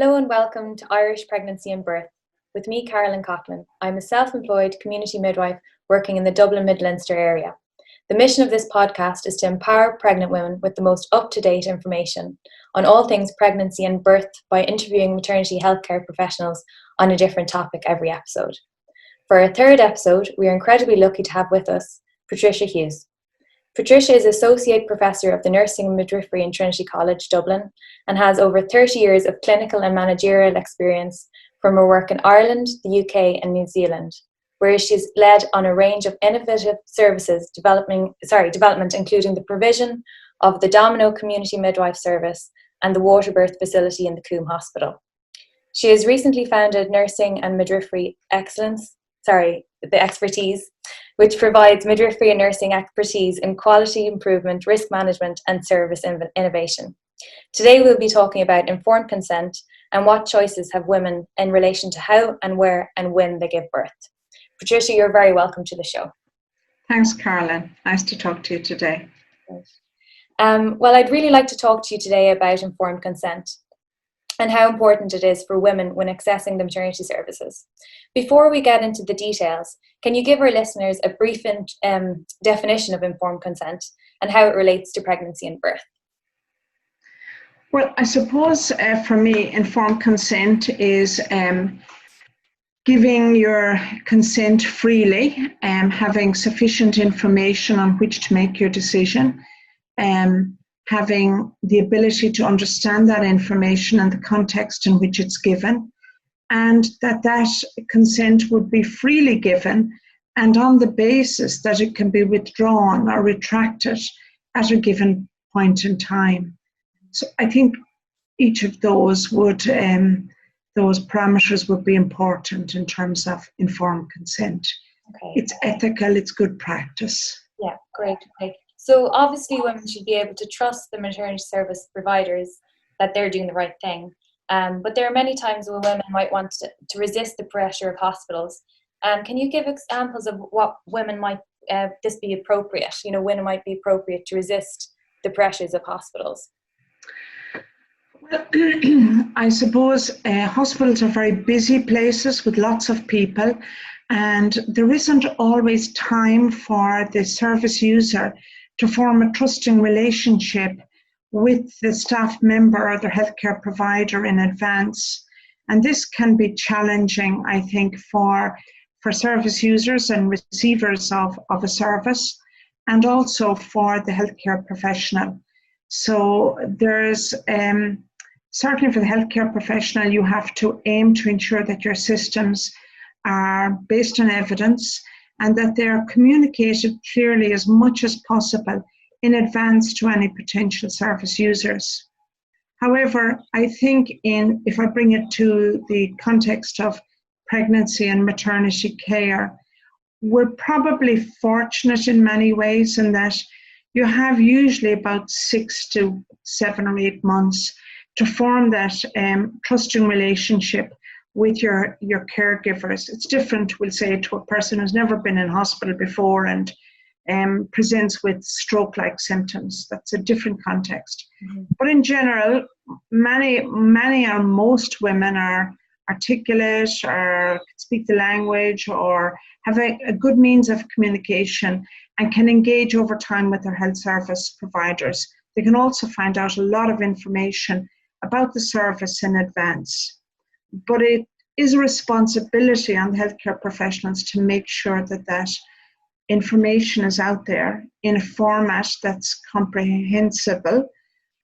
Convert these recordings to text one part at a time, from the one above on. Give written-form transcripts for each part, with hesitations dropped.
Hello and welcome to Irish Pregnancy and Birth. With me, Carolyn Coughlin. I'm a self-employed community midwife working in the Dublin Midleinster area. The mission of this podcast is to empower pregnant women with the most up-to-date information on all things pregnancy and birth by interviewing maternity healthcare professionals on a different topic every episode. For our third episode, we are incredibly lucky to have with us Patricia Hughes. Patricia is Associate Professor of the Nursing Midwifery in Trinity College, Dublin, and has over 30 years of clinical and managerial experience from her work in Ireland, the UK and New Zealand, where she's led on a range of innovative services development including the provision of the DOMINO community midwife service and the waterbirth facility in the Coombe hospital. She has recently founded Nursing and Midwifery Excellence, the expertise, which provides midwifery and nursing expertise in quality improvement, risk management, and service innovation. Today we'll be talking about informed consent and what choices have women in relation to how and where and when they give birth. Patricia, you're very welcome to the show. Thanks, Carolyn. Nice to talk to you today. Well, I'd really like to talk to you today about informed consent and how important it is for women when accessing the maternity services. Before we get into the details, can you give our listeners a brief definition of informed consent and how it relates to pregnancy and birth? Well, I suppose for me, informed consent is giving your consent freely, having sufficient information on which to make your decision, having the ability to understand that information and the context in which it's given, and that consent would be freely given and on the basis that it can be withdrawn or retracted at a given point in time. So I think each of those parameters would be important in terms of informed consent. Okay. It's ethical, it's good practice. Yeah, great. So obviously women should be able to trust the maternity service providers that they're doing the right thing. But there are many times when women might want to resist the pressure of hospitals. Can you give examples of what women might this be appropriate? When it might be appropriate to resist the pressures of hospitals? Well, I suppose hospitals are very busy places with lots of people, and there isn't always time for the service user to form a trusting relationship with the staff member or the healthcare provider in advance. And this can be challenging, I think, for service users and receivers of a service, and also for the healthcare professional. So there's certainly for the healthcare professional, you have to aim to ensure that your systems are based on evidence and that they are communicated clearly as much as possible in advance to any potential service users. However, I think if I bring it to the context of pregnancy and maternity care, we're probably fortunate in many ways in that you have usually about 6 to 7 or 8 months to form that trusting relationship with your caregivers. It's different, we'll say, to a person who's never been in hospital before and presents with stroke-like symptoms. That's a different context. Mm-hmm. But in general, many or most women are articulate or speak the language or have a good means of communication and can engage over time with their health service providers. They can also find out a lot of information about the service in advance. But it is a responsibility on the healthcare professionals to make sure that information is out there in a format that's comprehensible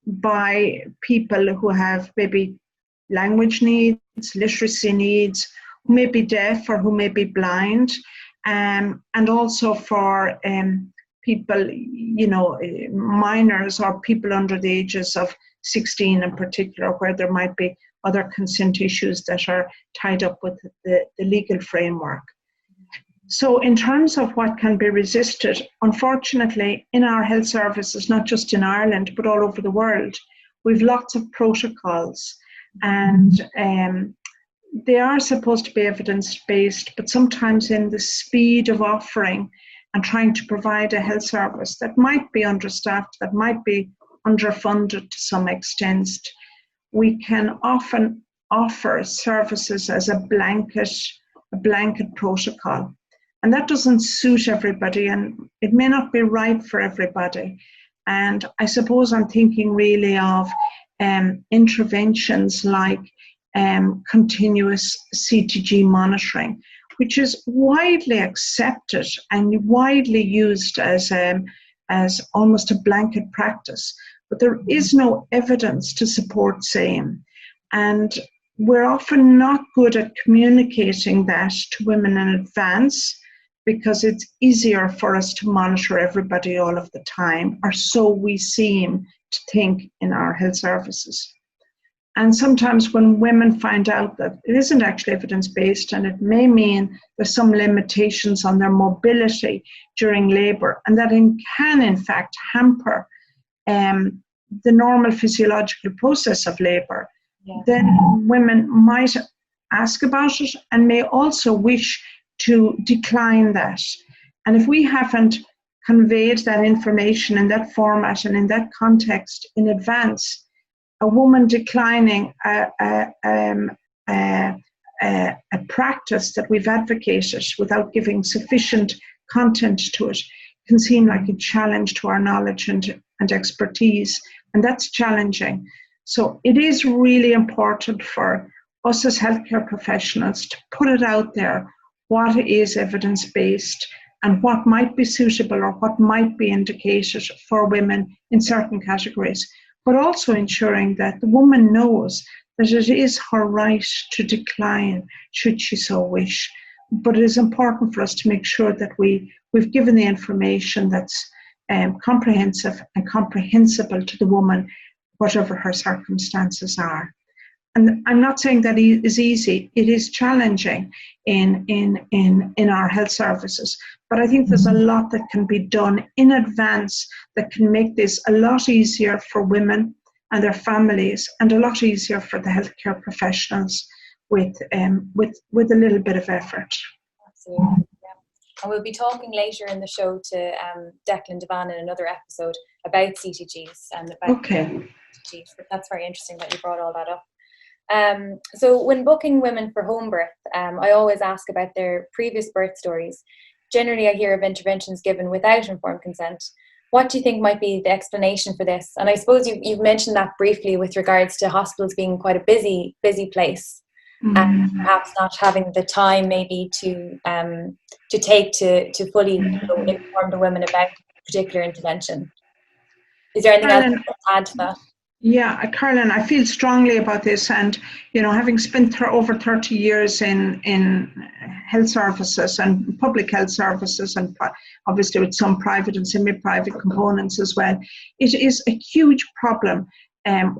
by people who have maybe language needs, literacy needs, who may be deaf or who may be blind, and also for people, minors or people under the ages of 16 in particular, where there might be other consent issues that are tied up with the legal framework. So in terms of what can be resisted, unfortunately, in our health services, not just in Ireland, but all over the world, we've lots of protocols, and they are supposed to be evidence-based, but sometimes in the speed of offering and trying to provide a health service that might be understaffed, that might be underfunded to some extent, we can often offer services as a blanket protocol. And that doesn't suit everybody, and it may not be right for everybody. And I suppose I'm thinking really of interventions like continuous CTG monitoring, which is widely accepted and widely used as almost a blanket practice. But there is no evidence to support same. And we're often not good at communicating that to women in advance, because it's easier for us to monitor everybody all of the time, or so we seem to think in our health services. And sometimes when women find out that it isn't actually evidence-based, and it may mean there's some limitations on their mobility during labour, and that can in fact hamper the normal physiological process of labour, then women might ask about it and may also wish to decline that. And if we haven't conveyed that information in that format and in that context in advance, a woman declining a practice that we've advocated without giving sufficient content to it can seem like a challenge to our knowledge and expertise, and that's challenging. So it is really important for us as healthcare professionals to put it out there, what is evidence-based and what might be suitable or what might be indicated for women in certain categories, but also ensuring that the woman knows that it is her right to decline should she so wish. But it is important for us to make sure that we've given the information that's comprehensive and comprehensible to the woman, whatever her circumstances are. And I'm not saying that it is easy. It is challenging in our health services. But I think there's a lot that can be done in advance that can make this a lot easier for women and their families, and a lot easier for the healthcare professionals with a little bit of effort. Absolutely. Yeah. And we'll be talking later in the show to Declan Devan in another episode about CTGs and about CTGs. But that's very interesting that you brought all that up. So when booking women for home birth, I always ask about their previous birth stories. Generally, I hear of interventions given without informed consent. What do you think might be the explanation for this? And I suppose you've mentioned that briefly with regards to hospitals being quite a busy place, and perhaps not having the time maybe to take to fully inform the women about a particular intervention. Is there anything else to add to that? Yeah, Caroline, I feel strongly about this, and having spent over 30 years in health services and public health services, and obviously with some private and semi-private components as well, it is a huge problem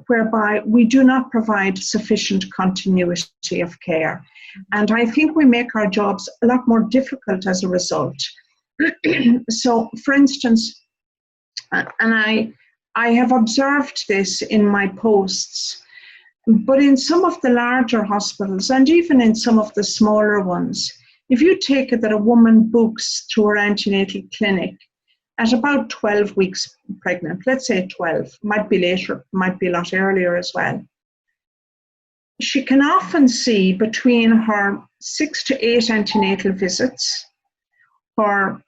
whereby we do not provide sufficient continuity of care, and I think we make our jobs a lot more difficult as a result. So, for instance, and I have observed this in my posts, but in some of the larger hospitals and even in some of the smaller ones, if you take it that a woman books to her antenatal clinic at about 12 weeks pregnant, let's say 12, might be later, might be a lot earlier as well, she can often see between her 6 to 8 antenatal visits, her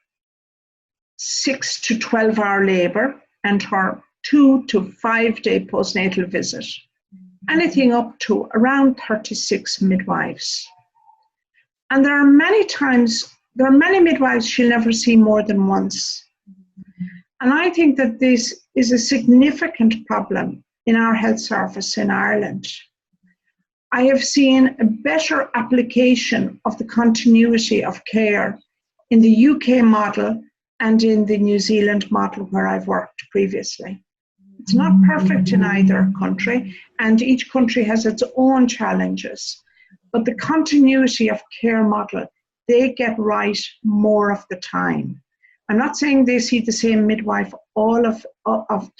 6 to 12 hour labour, and her 2 to 5 day postnatal visit, anything up to around 36 midwives. And there are many midwives she'll never see more than once. And I think that this is a significant problem in our health service in Ireland. I have seen a better application of the continuity of care in the UK model and in the New Zealand model where I've worked previously. It's not perfect in either country, and each country has its own challenges. But the continuity of care model, they get right more of the time. I'm not saying they see the same midwife all of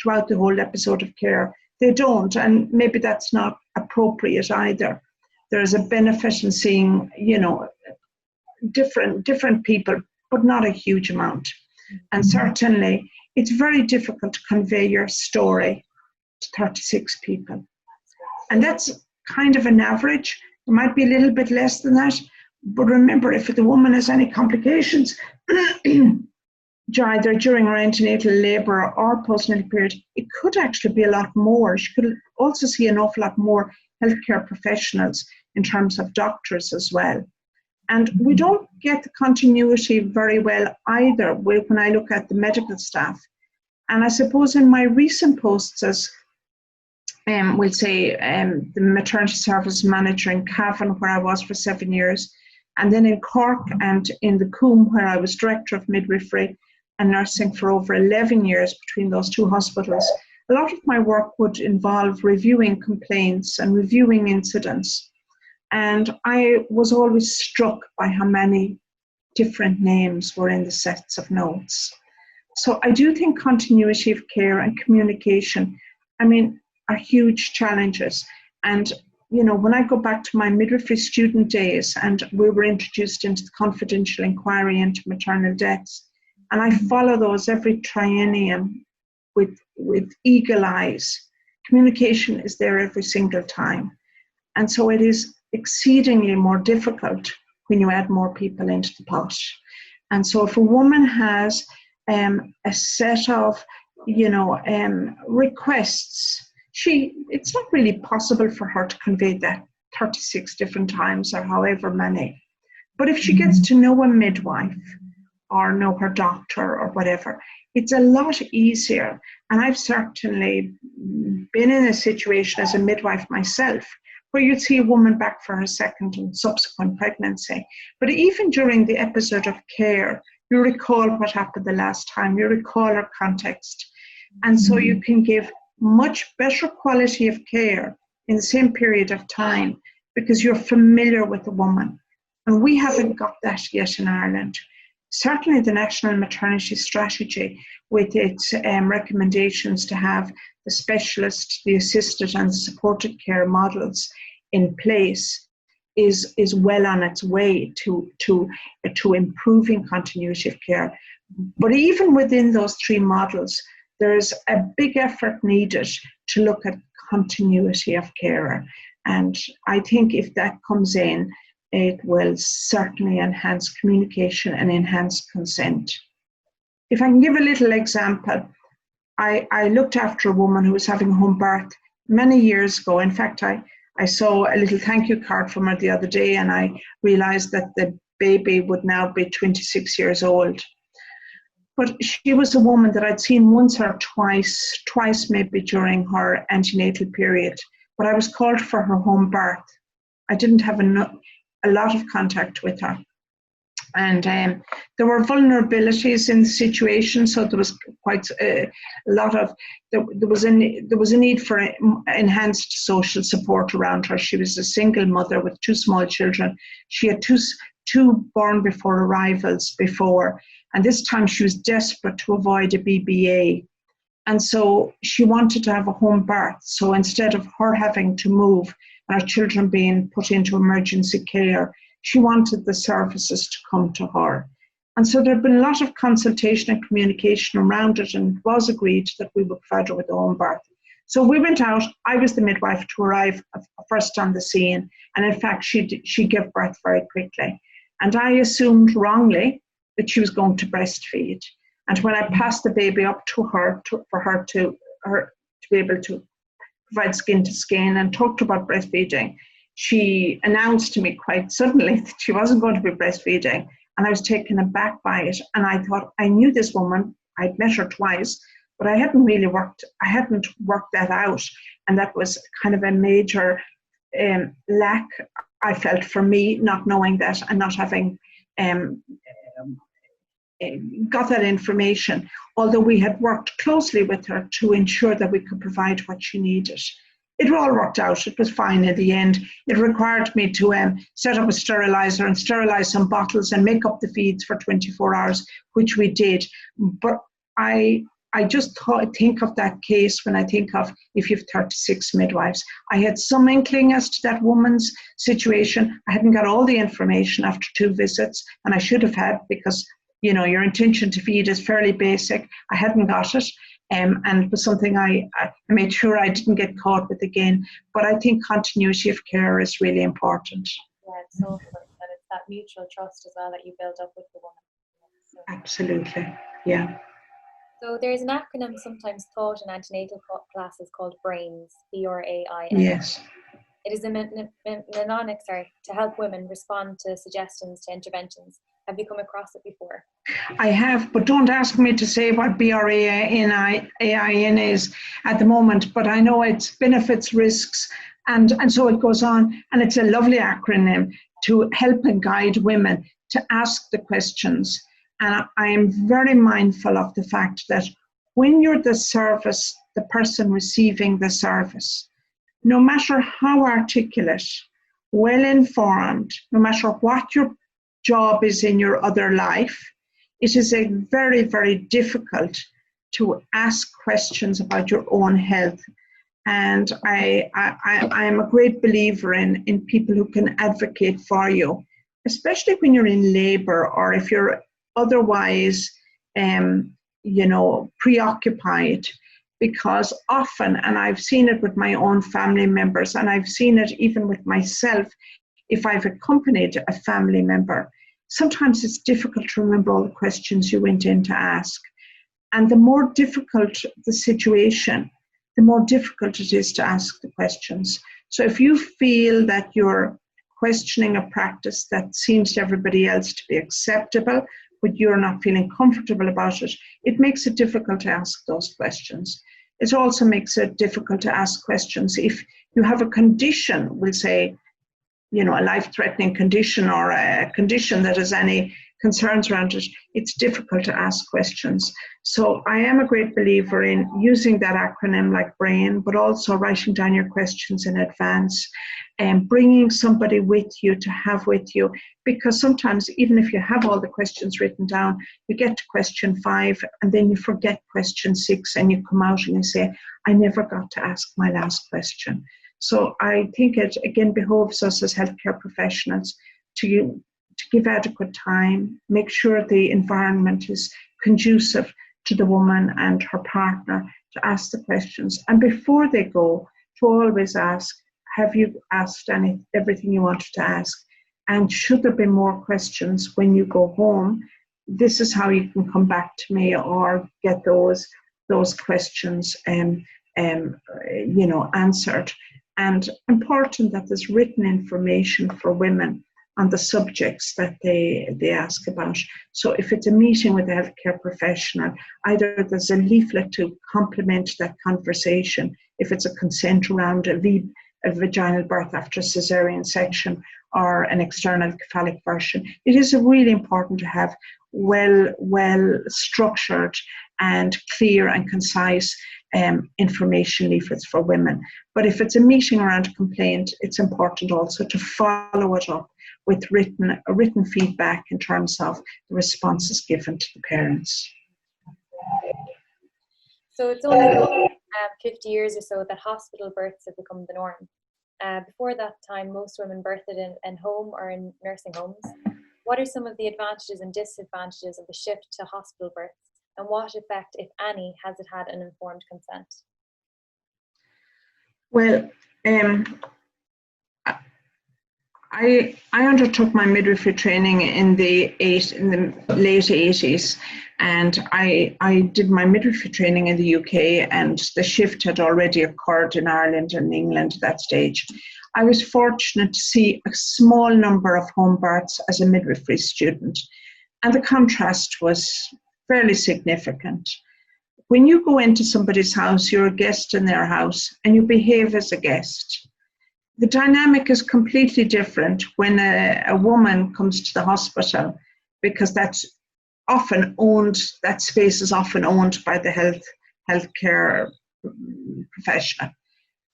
throughout the whole episode of care. They don't, and maybe that's not appropriate either. There's a benefit in seeing, different people, but not a huge amount. And certainly, it's very difficult to convey your story to 36 people. And that's kind of an average. It might be a little bit less than that. But remember, if the woman has any complications, either during her antenatal labour or postnatal period, it could actually be a lot more. She could also see an awful lot more healthcare professionals in terms of doctors as well. And we don't get the continuity very well either when I look at the medical staff. And I suppose in my recent posts as we'll say the maternity service manager in Cavan, where I was for 7 years, and then in Cork and in the Coombe, where I was director of midwifery and nursing for over 11 years between those two hospitals, a lot of my work would involve reviewing complaints and reviewing incidents. And I was always struck by how many different names were in the sets of notes. So I do think continuity of care and communication, are huge challenges. And, when I go back to my midwifery student days and we were introduced into the confidential inquiry into maternal deaths, and I follow those every triennium with eagle eyes. Communication is there every single time. And so it is exceedingly more difficult when you add more people into the pot. And so if a woman has a set of, requests, it's not really possible for her to convey that 36 different times or however many. But if she gets to know a midwife or know her doctor or whatever, it's a lot easier. And I've certainly been in a situation as a midwife myself where you'd see a woman back for her second and subsequent pregnancy. But even during the episode of care, you recall what happened the last time, you recall her context. And so you can give much better quality of care in the same period of time because you're familiar with the woman. And we haven't got that yet in Ireland. Certainly the National Maternity Strategy, with its recommendations to have the specialist, the assisted and supported care models in place, is well on its way to improving continuity of care. But even within those three models, there's a big effort needed to look at continuity of care. And I think if that comes in, it will certainly enhance communication and enhance consent. If I can give a little example, I looked after a woman who was having a home birth many years ago. In fact, I saw a little thank you card from her the other day, and I realized that the baby would now be 26 years old. But she was a woman that I'd seen once or twice maybe during her antenatal period. But I was called for her home birth. I didn't have a lot of contact with her. And there were vulnerabilities in the situation, so there was quite a lot of, there was a need for enhanced social support around her. She was a single mother with two small children. She had two born before arrivals before, and this time she was desperate to avoid a BBA. And so she wanted to have a home birth. So instead of her having to move and her children being put into emergency care, she wanted the services to come to her. And so there had been a lot of consultation and communication around it, and it was agreed that we would provide her with a home birth. So we went out. I was the midwife to arrive first on the scene. And in fact, she gave birth very quickly. And I assumed wrongly that she was going to breastfeed. And when I passed the baby up to her, for her to be able to provide skin to skin and talked about breastfeeding, she announced to me quite suddenly that she wasn't going to be breastfeeding. And I was taken aback by it. And I thought, I knew this woman, I'd met her twice, but I hadn't worked that out. And that was kind of a major lack, I felt, for me, not knowing that and not having got that information, although we had worked closely with her to ensure that we could provide what she needed. It all worked out. It was fine in the end. It required me to set up a sterilizer and sterilize some bottles and make up the feeds for 24 hours, which we did. But I just think of that case when I think of if you've 36 midwives. I had some inkling as to that woman's situation. I hadn't got all the information after 2 visits, and I should have had, because your intention to feed is fairly basic. I hadn't got it. And it was something I made sure I didn't get caught with again. But I think continuity of care is really important. Yeah, it's so important that it's that mutual trust as well that you build up with the woman. So, absolutely, yeah. So there's an acronym sometimes taught in antenatal classes called BRAINS, BRAIN. Yes. It is a mnemonic, to help women respond to suggestions to interventions. Have you come across it before? I have, but don't ask me to say what BRAIN is at the moment, but I know its benefits, risks, and so it goes on. And it's a lovely acronym to help and guide women to ask the questions. And I am very mindful of the fact that when you're the service, the person receiving the service, no matter how articulate, well informed, no matter what your job is in your other life, it is a very, very difficult to ask questions about your own health. And I am a great believer in people who can advocate for you, especially when you're in labor or if you're otherwise, preoccupied. Because often, and I've seen it with my own family members, and I've seen it even with myself, if I've accompanied a family member, sometimes it's difficult to remember all the questions you went in to ask. And the more difficult the situation, the more difficult it is to ask the questions. So if you feel that you're questioning a practice that seems to everybody else to be acceptable, but you're not feeling comfortable about it, it makes it difficult to ask those questions. It also makes it difficult to ask questions if you have a condition, we'll say, a life-threatening condition or a condition that has any concerns around it, it's difficult to ask questions. So I am a great believer in using that acronym like BRAIN, but also writing down your questions in advance and bringing somebody with you to have with you, because sometimes even if you have all the questions written down, you get to question 5 and then you forget question 6 and you come out and you say, I never got to ask my last question. So I think it, again, behoves us as healthcare professionals to give adequate time, make sure the environment is conducive to the woman and her partner to ask the questions. And before they go, to always ask, have you asked everything you wanted to ask? And should there be more questions when you go home, this is how you can come back to me or get those questions answered. And important that there's written information for women on the subjects that they ask about. So if it's a meeting with a healthcare professional, either there's a leaflet to complement that conversation, if it's a consent around a vaginal birth after cesarean section or an external cephalic version. It is really important to have well structured and clear and concise information leaflets for women. But if it's a meeting around a complaint, it's important also to follow it up with written feedback in terms of the responses given to the parents. So it's only been 50 years or so that hospital births have become the norm. Before that time, most women birthed in home or in nursing homes. What are some of the advantages and disadvantages of the shift to hospital births, and what effect, if any, has it had on informed consent? Well, I undertook my midwifery training in the late 80s, and I did my midwifery training in the UK, and the shift had already occurred in Ireland and England at that stage. I was fortunate to see a small number of home births as a midwifery student, and the contrast was fairly significant. When you go into somebody's house, you're a guest in their house, and you behave as a guest. The dynamic is completely different when a woman comes to the hospital, because that's often owned, that space is often owned by the healthcare professional.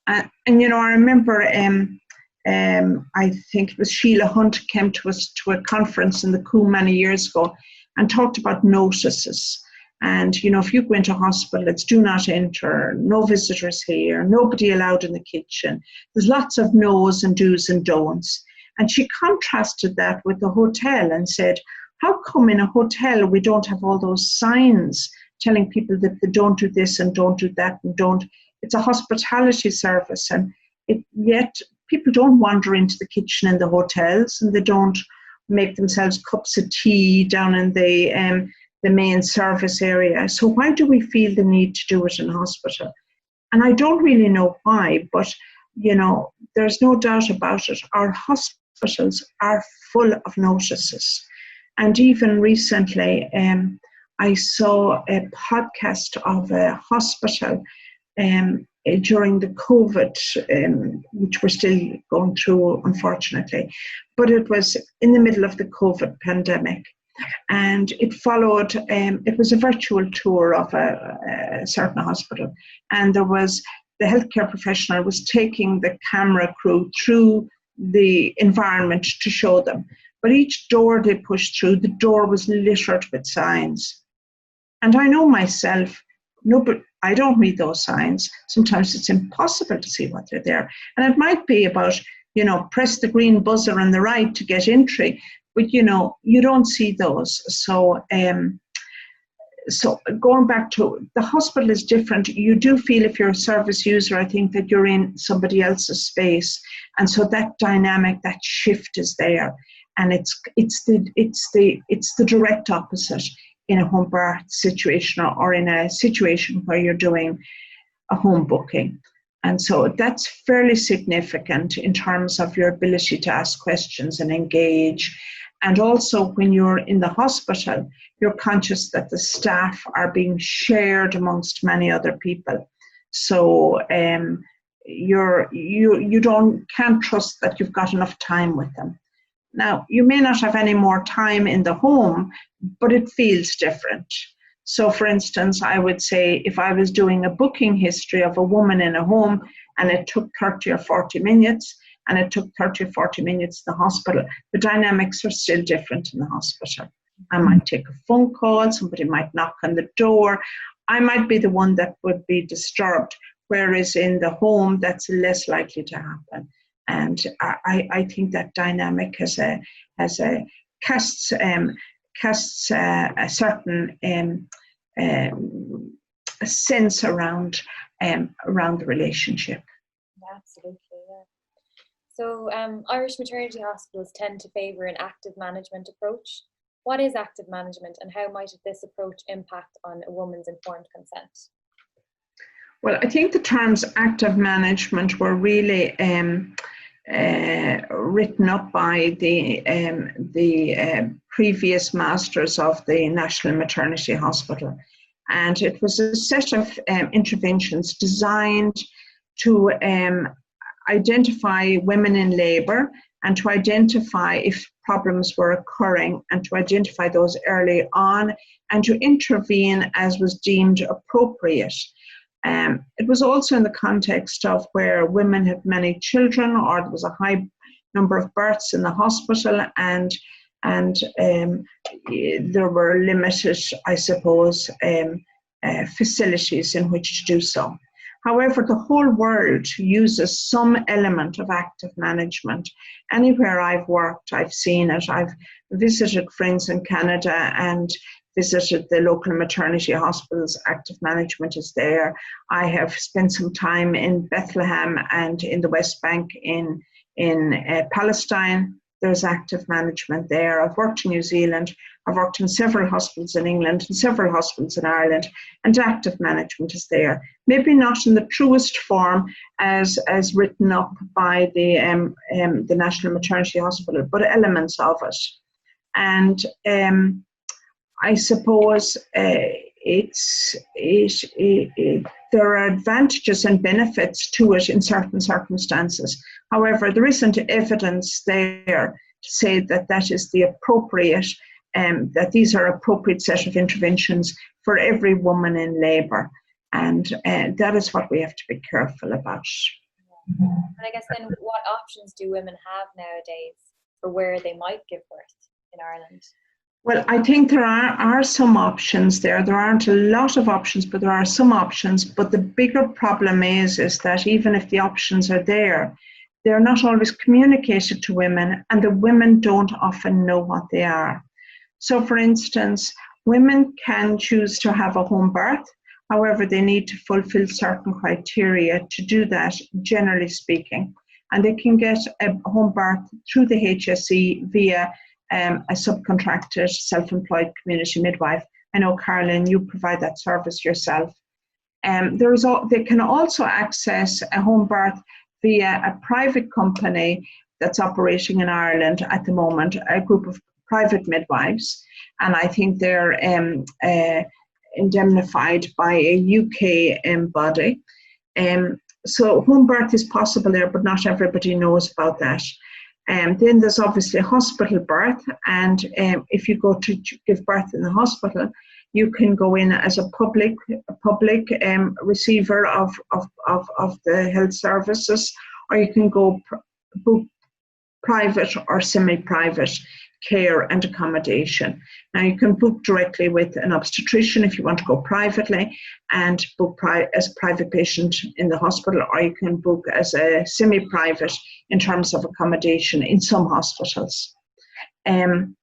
And I remember, I think it was Sheila Hunt came to us to a conference in the Coombe many years ago and talked about notices. And, if you go into hospital, it's do not enter, no visitors here, nobody allowed in the kitchen. There's lots of no's and do's and don'ts. And she contrasted that with the hotel and said, how come in a hotel we don't have all those signs telling people that they don't do this and don't do that and don't. It's a hospitality service, and yet people don't wander into the kitchen in the hotels, and they don't make themselves cups of tea down in the main service area. So why do we feel the need to do it in hospital? And I don't really know why, but there's no doubt about it. Our hospitals are full of notices. And even recently, I saw a podcast of a hospital during the COVID, which we're still going through, unfortunately. But it was in the middle of the COVID pandemic. And it followed, it was a virtual tour of a certain hospital. And there was, the healthcare professional was taking the camera crew through the environment to show them. But each door they pushed through, the door was littered with signs. And I know myself, but I don't read those signs. Sometimes it's impossible to see what they're there. And it might be about, press the green buzzer on the right to get entry. But, you don't see those. So going back to the hospital is different. You do feel, if you're a service user, I think that you're in somebody else's space. And so that dynamic, that shift is there. And it's the direct opposite in a home birth situation or in a situation where you're doing a home booking. And so that's fairly significant in terms of your ability to ask questions and engage. And also when you're in the hospital, you're conscious that the staff are being shared amongst many other people. So you can't trust that you've got enough time with them. Now, you may not have any more time in the home, but it feels different. So, for instance, I would say if I was doing a booking history of a woman in a home and it took 30 or 40 minutes, and it took 30 or 40 minutes in the hospital, the dynamics are still different in the hospital. I might take a phone call, somebody might knock on the door, I might be the one that would be disturbed, whereas in the home, that's less likely to happen. And I think that dynamic casts a certain sense around the relationship. Absolutely, yeah. So Irish maternity hospitals tend to favour an active management approach. What is active management, and how might this approach impact on a woman's informed consent? Well, I think the terms active management were really written up by the previous masters of the National Maternity Hospital. And it was a set of interventions designed to identify women in labour and to identify if problems were occurring and to identify those early on and to intervene as was deemed appropriate. It was also in the context of where women had many children, or there was a high number of births in the hospital, and there were limited, I suppose, facilities in which to do so. However, the whole world uses some element of active management. Anywhere I've worked, I've seen it. I've visited friends in Canada and visited the local maternity hospitals. Active management is there. I have spent some time in Bethlehem and in the West Bank in Palestine. There's active management there. I've worked in New Zealand. I've worked in several hospitals in England and several hospitals in Ireland, and active management is there. Maybe not in the truest form as written up by the National Maternity Hospital, but elements of it. And I suppose there are advantages and benefits to it in certain circumstances. However, there isn't evidence there to say that that is the appropriate, that these are appropriate set of interventions for every woman in labour. And that is what we have to be careful about. And I guess then, what options do women have nowadays for where they might give birth in Ireland? Well, I think there are some options there. There aren't a lot of options, but there are some options. But the bigger problem is that even if the options are there, they're not always communicated to women, and the women don't often know what they are. So, for instance, Women can choose to have a home birth. However, they need to fulfill certain criteria to do that, generally speaking. And they can get a home birth through the HSE via a subcontracted, self-employed community midwife. I know, Carolyn, you provide that service yourself. They can also access a home birth via a private company that's operating in Ireland at the moment, a group of private midwives, and I think they're indemnified by a UK body. So home birth is possible there, but not everybody knows about that. Then there's obviously hospital birth, and if you go to give birth in the hospital, you can go in as a public receiver of the health services, or you can go book private or semi-private care and accommodation. Now you can book directly with an obstetrician if you want to go privately and book as a private patient in the hospital, or you can book as a semi-private in terms of accommodation in some hospitals. The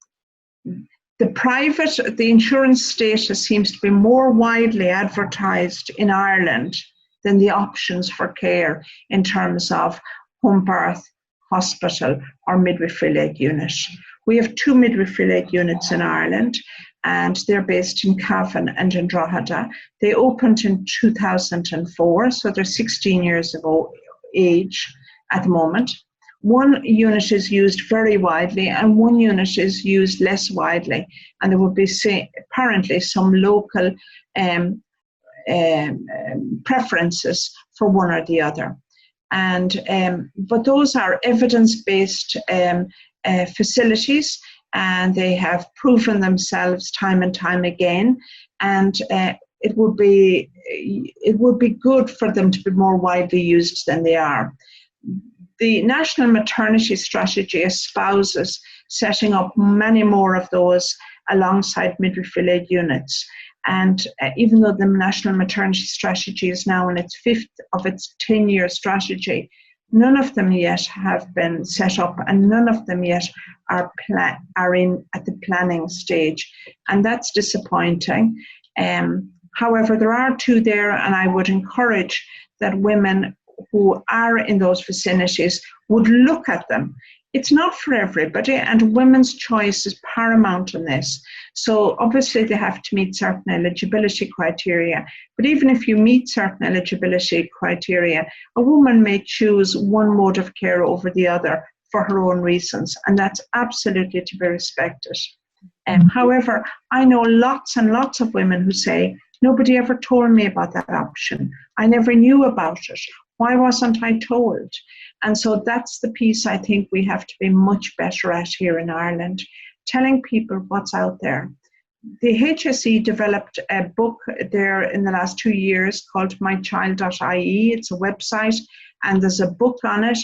insurance status seems to be more widely advertised in Ireland than the options for care in terms of home birth, hospital or midwifery-led unit. We have 2 midwifery-led units in Ireland, and they're based in Cavan and in Drogheda. They opened in 2004, so they're 16 years of age at the moment. One unit is used very widely and one unit is used less widely, and there will be apparently some local preferences for one or the other. But those are evidence-based facilities, and they have proven themselves time and time again, and it would be good for them to be more widely used than they are. The National Maternity Strategy espouses setting up many more of those alongside midwifery-led units. And even though the National Maternity Strategy is now in its 5th of its 10-year strategy, none of them yet have been set up, and none of them yet are in at the planning stage. And that's disappointing. However, there are 2 there, and I would encourage that women who are in those vicinities would look at them. It's not for everybody, and women's choice is paramount in this. So obviously they have to meet certain eligibility criteria, but even if you meet certain eligibility criteria, a woman may choose one mode of care over the other for her own reasons, and that's absolutely to be respected. However, I know lots and lots of women who say, nobody ever told me about that option. I never knew about it. Why wasn't I told? And so that's the piece I think we have to be much better at here in Ireland, telling people what's out there. The HSE developed a book there in the last 2 years called mychild.ie. It's a website and there's a book on it.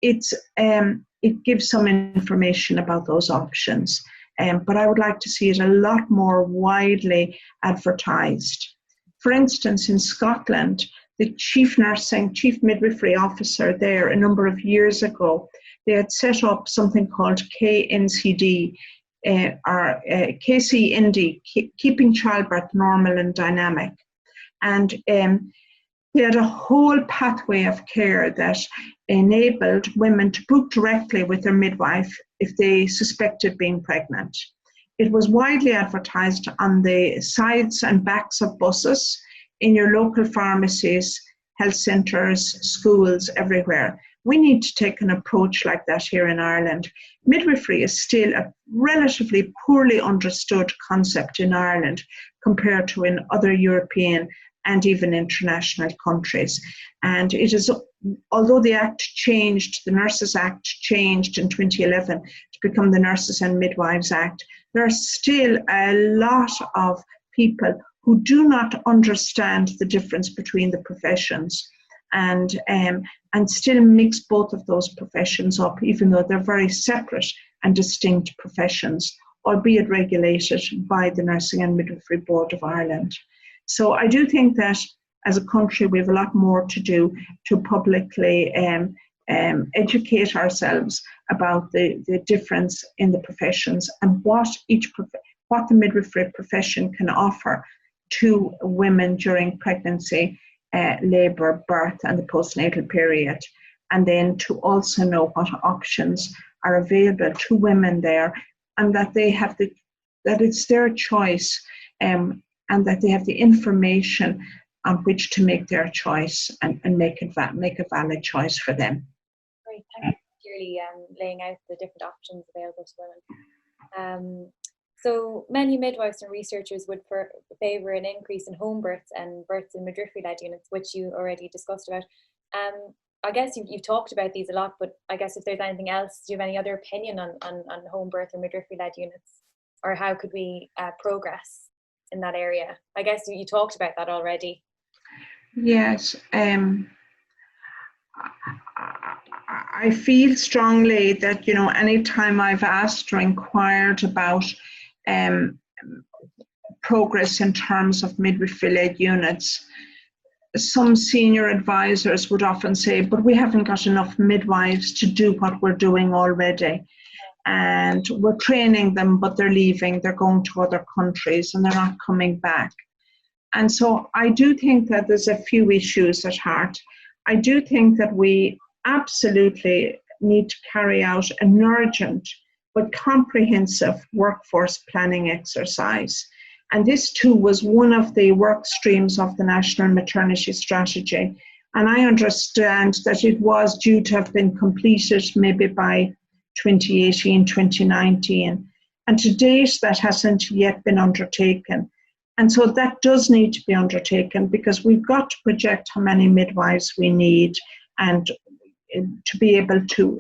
It gives some information about those options, but I would like to see it a lot more widely advertised. For instance, in Scotland, the chief midwifery officer there a number of years ago, they had set up something called KNCD, or KCND, Keeping Childbirth Normal and Dynamic. And they had a whole pathway of care that enabled women to book directly with their midwife if they suspected being pregnant. It was widely advertised on the sides and backs of buses, in your local pharmacies, health centres, schools, everywhere. We need to take an approach like that here in Ireland. Midwifery is still a relatively poorly understood concept in Ireland compared to in other European and even international countries. And it is, although the Act changed, the Nurses Act changed in 2011 to become the Nurses and Midwives Act, there are still a lot of people who do not understand the difference between the professions and still mix both of those professions up, even though they're very separate and distinct professions, albeit regulated by the Nursing and Midwifery Board of Ireland. So I do think that as a country we have a lot more to do to publicly educate ourselves about the difference in the professions and what what the midwifery profession can offer to women during pregnancy, labour, birth and the postnatal period, and then to also know what options are available to women there, and that they have that it's their choice, and that they have the information on which to make their choice and make a valid choice for them. Great, thank you for clearly laying out the different options available to women. So many midwives and researchers would favour an increase in home births and births in midwifery-led units, which you already discussed about. I guess you've talked about these a lot, but I guess if there's anything else, do you have any other opinion on home birth or midwifery-led units, or how could we progress in that area? I guess you talked about that already. Yes, I feel strongly that, any time I've asked or inquired about progress in terms of midwifery-led units, some senior advisors would often say, but we haven't got enough midwives to do what we're doing already. And we're training them, but they're leaving, they're going to other countries and they're not coming back. And so I do think that there's a few issues at heart. I do think that we absolutely need to carry out an urgent but comprehensive workforce planning exercise. And this too was one of the work streams of the National Maternity Strategy. And I understand that it was due to have been completed maybe by 2018, 2019. And to date, that hasn't yet been undertaken. And so that does need to be undertaken, because we've got to project how many midwives we need and to be able to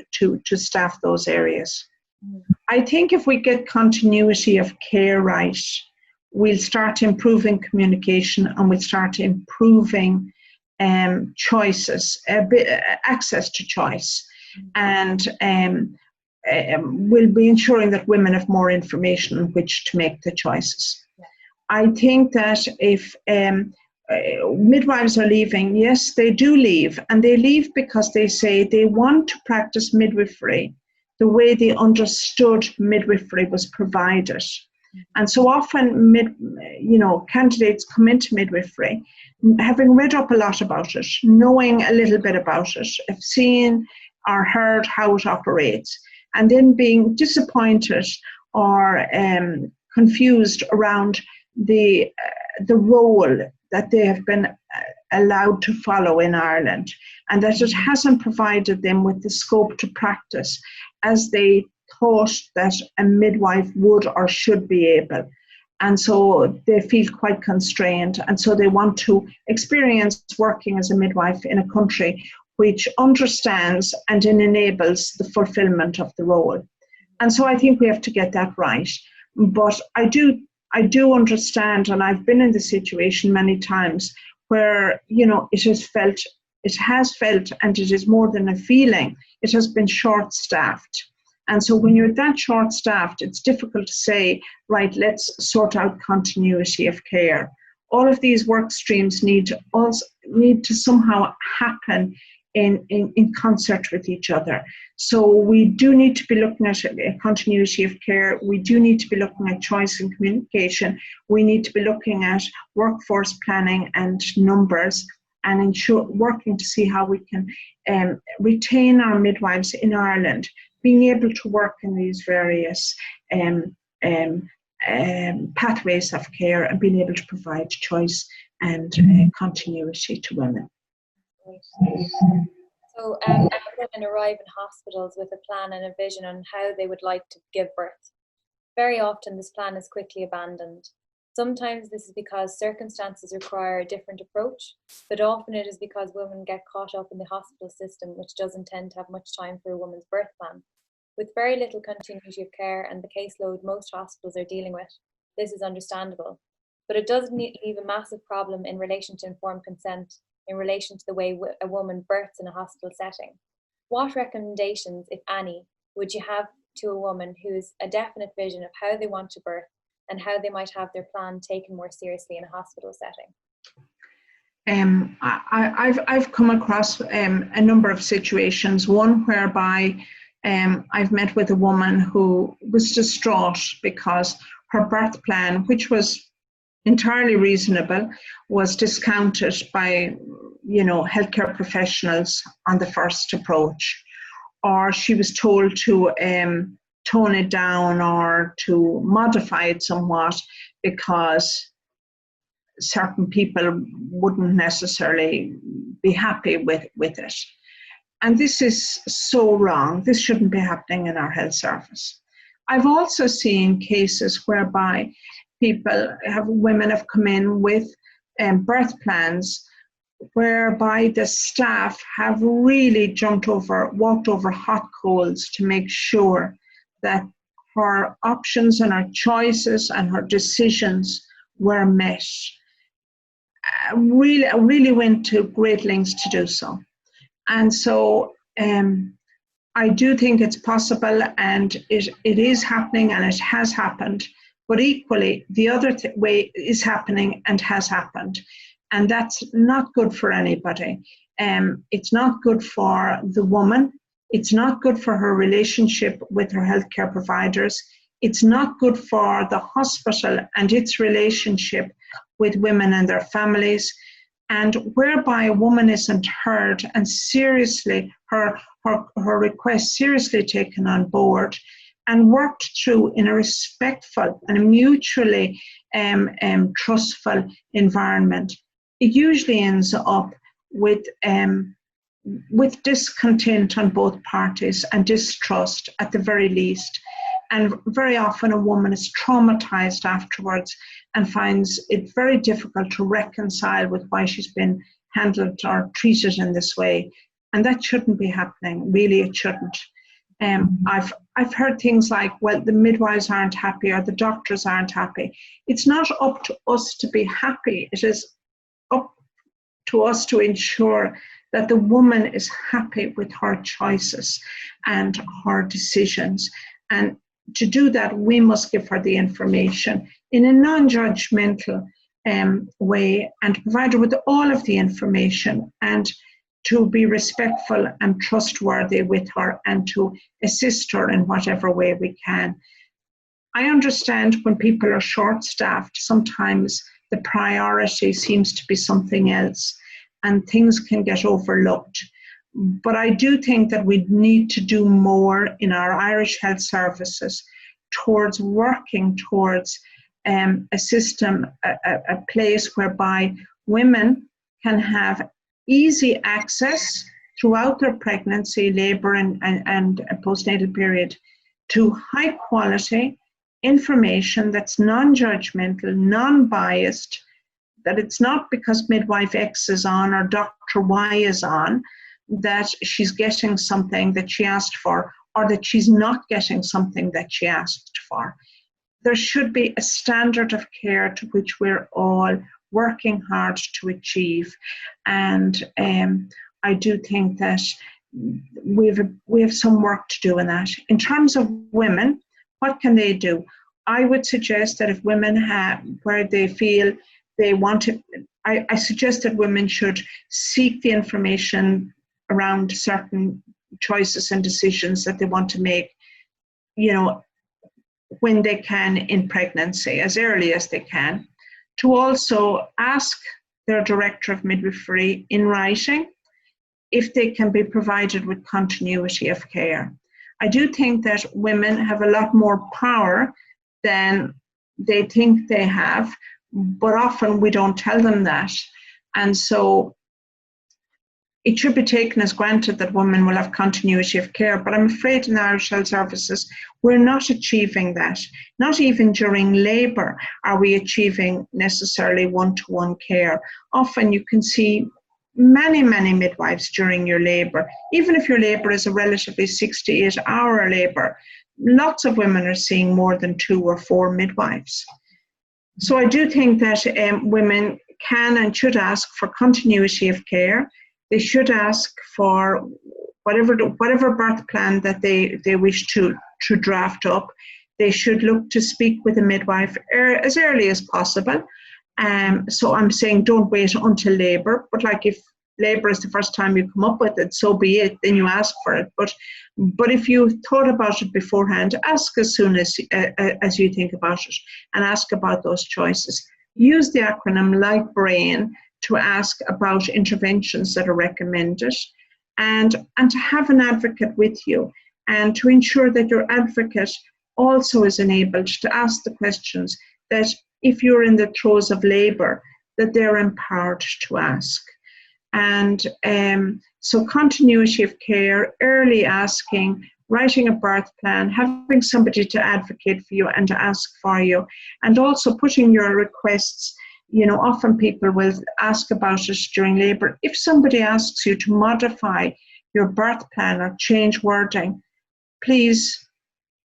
staff those areas. I think if we get continuity of care right, we'll start improving communication and we'll start improving choices, access to choice, and we'll be ensuring that women have more information on which to make the choices. I think that if midwives are leaving, yes, they do leave, and they leave because they say they want to practice midwifery the way they understood midwifery was provided. And so often, candidates come into midwifery having read up a lot about it, knowing a little bit about it, have seen or heard how it operates, and then being disappointed or confused around the role that they have been allowed to follow in Ireland, and that it hasn't provided them with the scope to practice as they thought that a midwife would or should be able. And so they feel quite constrained, and so they want to experience working as a midwife in a country which understands and enables the fulfillment of the role. And so I think we have to get that right. But I do understand, and I've been in the situation many times where, it has felt, and it is more than a feeling, it has been short-staffed. And so when you're that short-staffed, it's difficult to say, right, let's sort out continuity of care. All of these work streams need to somehow happen in concert with each other. So we do need to be looking at a continuity of care. We do need to be looking at choice and communication. We need to be looking at workforce planning and numbers, and working to see how we can retain our midwives in Ireland, being able to work in these various pathways of care and being able to provide choice and continuity to women. So women arrive in hospitals with a plan and a vision on how they would like to give birth. Very often this plan is quickly abandoned. Sometimes this is because circumstances require a different approach, but often it is because women get caught up in the hospital system, which doesn't tend to have much time for a woman's birth plan. With very little continuity of care and the caseload most hospitals are dealing with, this is understandable. But it does leave a massive problem in relation to informed consent, in relation to the way a woman births in a hospital setting. What recommendations, if any, would you have to a woman who has a definite vision of how they want to birth and how they might have their plan taken more seriously in a hospital setting? I've come across a number of situations, one whereby I've met with a woman who was distraught because her birth plan, which was entirely reasonable, was discounted by, healthcare professionals on the first approach, or she was told to tone it down or to modify it somewhat because certain people wouldn't necessarily be happy with it. And this is so wrong. This shouldn't be happening in our health service. I've also seen cases whereby women have come in with birth plans whereby the staff have really walked over hot coals to make sure that her options and her choices and her decisions were met. Really went to great lengths to do so. And so I do think it's possible, and it is happening, and it has happened. But equally, the other way is happening and has happened. And that's not good for anybody. It's not good for the woman. It's not good for her relationship with her healthcare providers. It's not good for the hospital and its relationship with women and their families. And whereby a woman isn't heard and seriously, her request seriously taken on board and worked through in a respectful and a mutually trustful environment, it usually ends up with discontent on both parties and distrust at the very least. And very often a woman is traumatized afterwards and finds it very difficult to reconcile with why she's been handled or treated in this way. And that shouldn't be happening. Really, it shouldn't. I've heard things like, well, the midwives aren't happy or the doctors aren't happy. It's not up to us to be happy. It is up to us to ensure that the woman is happy with her choices and her decisions. And to do that, we must give her the information in a non-judgmental way and provide her with all of the information, and to be respectful and trustworthy with her and to assist her in whatever way we can. I understand when people are short-staffed, sometimes the priority seems to be something else and things can get overlooked. But I do think that we need to do more in our Irish health services towards working towards a system, a place whereby women can have easy access throughout their pregnancy, labour and postnatal period to high quality information that's non-judgmental, non-biased, that it's not because midwife X is on or Dr. Y is on that she's getting something that she asked for or that she's not getting something that she asked for. There should be a standard of care to which we're all working hard to achieve. And I do think that we have some work to do in that. In terms of women, what can they do? I would suggest that if women have, where they feel they want to, I suggest that women should seek the information around certain choices and decisions that they want to make, when they can in pregnancy, as early as they can, to also ask their director of midwifery in writing if they can be provided with continuity of care. I do think that women have a lot more power than they think they have, but often we don't tell them that. And so it should be taken as granted that women will have continuity of care, but I'm afraid in Irish health services, we're not achieving that. Not even during labour are we achieving necessarily one-to-one care. Often you can see many midwives during your labour. Even if your labour is a relatively 68-hour labour, lots of women are seeing more than 2 or 4 midwives. So I do think that women can and should ask for continuity of care. They should ask for whatever birth plan that they wish to draft up. They should look to speak with a midwife as early as possible. So I'm saying don't wait until labour, but like if labour is the first time you come up with it, so be it, then you ask for it. But if you thought about it beforehand, ask as soon as you think about it, and ask about those choices. Use the acronym like BRAIN to ask about interventions that are recommended, and to have an advocate with you, and to ensure that your advocate also is enabled to ask the questions that if you're in the throes of labour, that they're empowered to ask. And so continuity of care, early asking, writing a birth plan, having somebody to advocate for you and to ask for you, and also putting your requests. Often people will ask about it during labour. If somebody asks you to modify your birth plan or change wording, please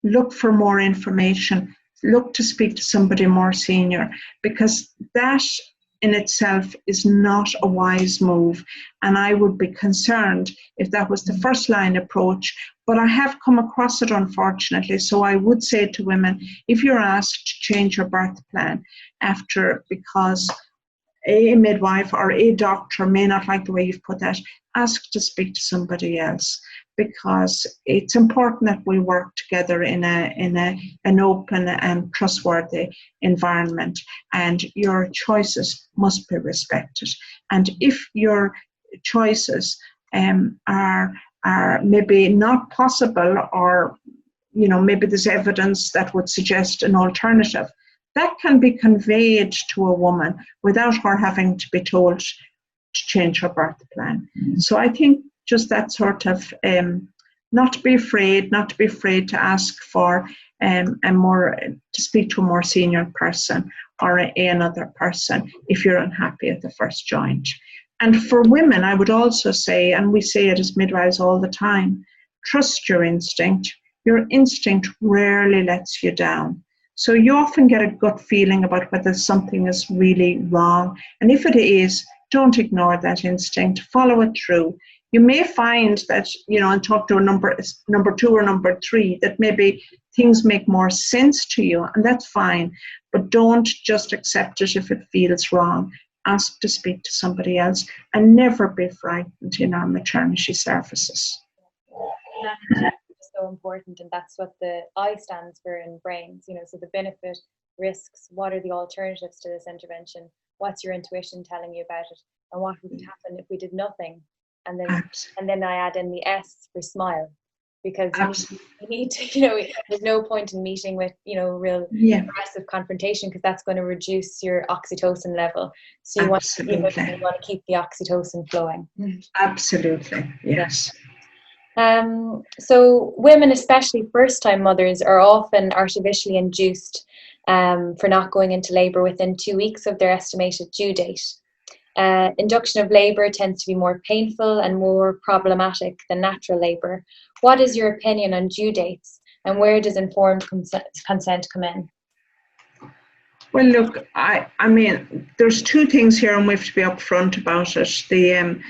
look for more information. Look to speak to somebody more senior, because that in itself is not a wise move. And I would be concerned if that was the first line approach. But I have come across it, unfortunately. So I would say to women, if you're asked to change your birth plan because a midwife or a doctor may not like the way you've put that, ask to speak to somebody else, because it's important that we work together in an open and trustworthy environment, and your choices must be respected. And if your choices are maybe not possible, or maybe there's evidence that would suggest an alternative, that can be conveyed to a woman without her having to be told to change her birth plan. So I think just that sort of not to be afraid to ask for to speak to a more senior person or another person if you're unhappy at the first joint. And for women, I would also say, and we say it as midwives all the time, trust your instinct. Your instinct rarely lets you down. So you often get a gut feeling about whether something is really wrong. And if it is, don't ignore that instinct. Follow it through. You may find that, and talk to a number 2 or number 3, that maybe things make more sense to you, and that's fine. But don't just accept it if it feels wrong. Ask to speak to somebody else, and never be frightened in our maternity services. That's so important, and that's what the I stands for in BRAINS, so the benefit, risks, what are the alternatives to this intervention, what's your intuition telling you about it, and what would happen if we did nothing. And then I add in the S for smile, because you need to, there's no point in meeting with, real aggressive confrontation, because that's going to reduce your oxytocin level. So you want to keep the oxytocin flowing. Absolutely, yes. So women, especially first-time mothers, are often artificially induced for not going into labour within 2 weeks of their estimated due date. Induction of labour tends to be more painful and more problematic than natural labour. What is your opinion on due dates, and where does informed consent come in? Well, look, I mean, there's 2 things here, and we have to be upfront about it. The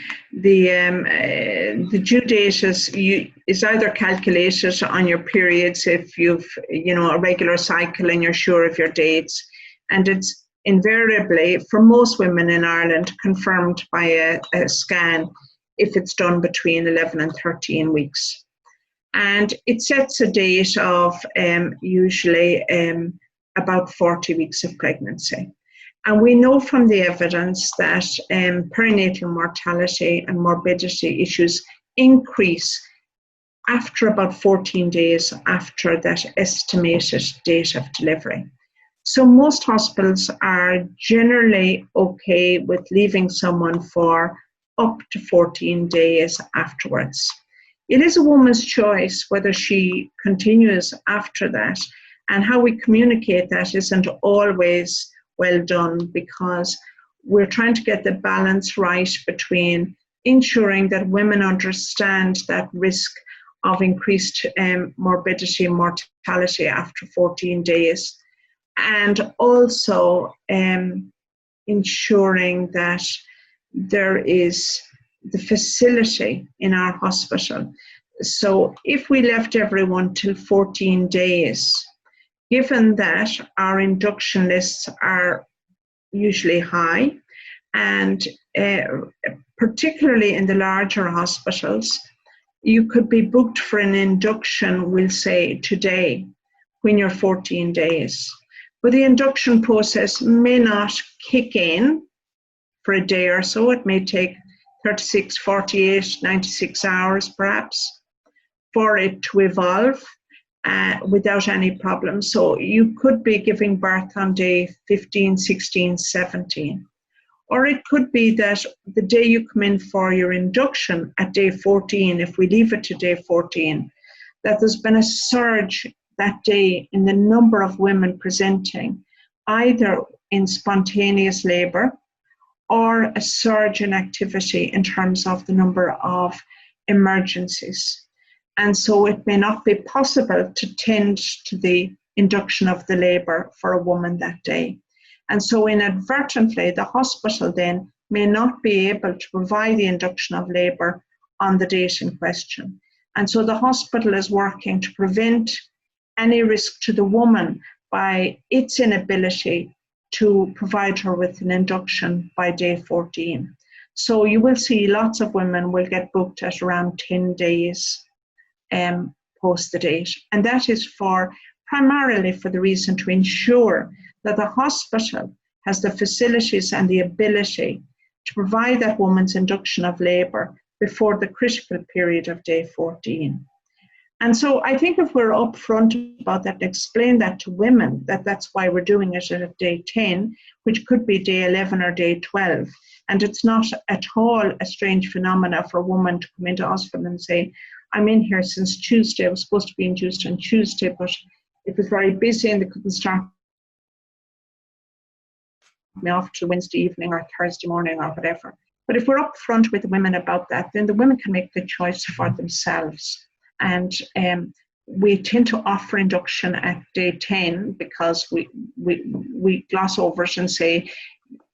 due date is either calculated on your periods if you've a regular cycle and you're sure of your dates, and it's invariably, for most women in Ireland, confirmed by a scan if it's done between 11 and 13 weeks. And it sets a date of usually about 40 weeks of pregnancy. And we know from the evidence that perinatal mortality and morbidity issues increase after about 14 days after that estimated date of delivery. So most hospitals are generally okay with leaving someone for up to 14 days afterwards. It is a woman's choice whether she continues after that, and how we communicate that isn't always well done, because we're trying to get the balance right between ensuring that women understand that risk of increased morbidity and mortality after 14 days, and also ensuring that there is the facility in our hospital. So if we left everyone till 14 days, given that our induction lists are usually high, And particularly in the larger hospitals, you could be booked for an induction, we'll say today, when you're 14 days. But the induction process may not kick in for a day or so. It may take 36, 48, 96 hours perhaps for it to evolve without any problem. So you could be giving birth on day 15, 16, 17. Or it could be that the day you come in for your induction at day 14, if we leave it to day 14, that there's been a surge that day in the number of women presenting, either in spontaneous labour or a surge in activity in terms of the number of emergencies. And so it may not be possible to tend to the induction of the labour for a woman that day. And so inadvertently, the hospital then may not be able to provide the induction of labour on the date in question. And so the hospital is working to prevent any risk to the woman by its inability to provide her with an induction by day 14. So you will see lots of women will get booked at around 10 days post the date. And that is primarily for the reason to ensure that the hospital has the facilities and the ability to provide that woman's induction of labour before the critical period of day 14. And so I think if we're upfront about that and explain that to women, that's why we're doing it at day 10, which could be day 11 or day 12. And it's not at all a strange phenomena for a woman to come into hospital and say, I'm in here since Tuesday. I was supposed to be induced on Tuesday, but it was very busy and they couldn't start me off till Wednesday evening or Thursday morning or whatever. But if we're upfront with the women about that, then the women can make the choice for themselves. And we tend to offer induction at day 10 because we gloss over it and say,